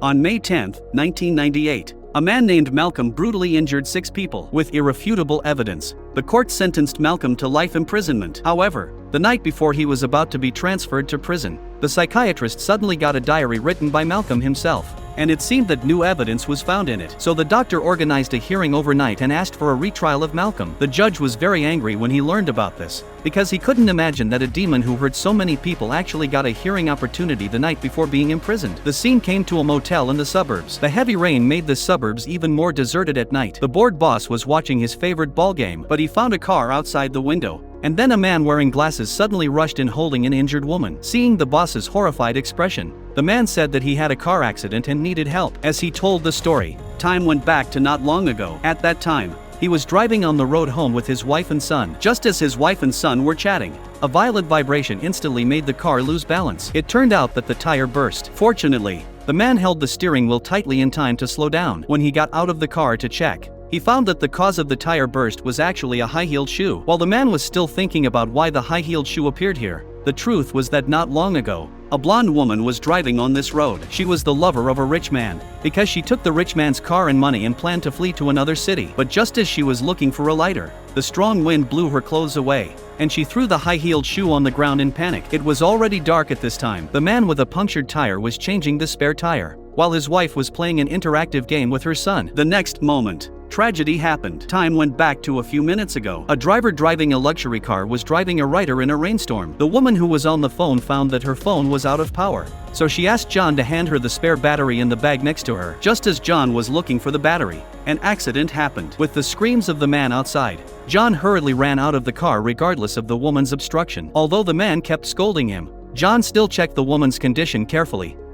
On May 10, 1998, a man named Malcolm brutally injured 6 people with irrefutable evidence. The court sentenced Malcolm to life imprisonment. However, the night before he was about to be transferred to prison, the psychiatrist suddenly got a diary written by Malcolm himself, and it seemed that new evidence was found in it. So the doctor organized a hearing overnight and asked for a retrial of Malcolm. The judge was very angry when he learned about this, because he couldn't imagine that a demon who hurt so many people actually got a hearing opportunity the night before being imprisoned. The scene came to a motel in the suburbs. The heavy rain made the suburbs even more deserted at night. The bored boss was watching his favorite ball game, but he found a car outside the window. And then a man wearing glasses suddenly rushed in holding an injured woman. Seeing the boss's horrified expression, the man said that he had a car accident and needed help. As he told the story, time went back to not long ago. At that time, he was driving on the road home with his wife and son. Just as his wife and son were chatting, a violent vibration instantly made the car lose balance. It turned out that the tire burst. Fortunately, the man held the steering wheel tightly in time to slow down. When he got out of the car to check, he found that the cause of the tire burst was actually a high-heeled shoe. While the man was still thinking about why the high-heeled shoe appeared here, the truth was that not long ago, a blonde woman was driving on this road. She was the lover of a rich man, because she took the rich man's car and money and planned to flee to another city. But just as she was looking for a lighter, the strong wind blew her clothes away, and she threw the high-heeled shoe on the ground in panic. It was already dark at this time. The man with a punctured tire was changing the spare tire, while his wife was playing an interactive game with her son. The next moment, tragedy happened. Time went back to a few minutes ago. A driver driving a luxury car was driving a writer in a rainstorm. The woman who was on the phone found that her phone was out of power, so she asked John to hand her the spare battery in the bag next to her. Just as John was looking for the battery, an accident happened. With the screams of the man outside, John hurriedly ran out of the car regardless of the woman's obstruction. Although the man kept scolding him, John still checked the woman's condition carefully,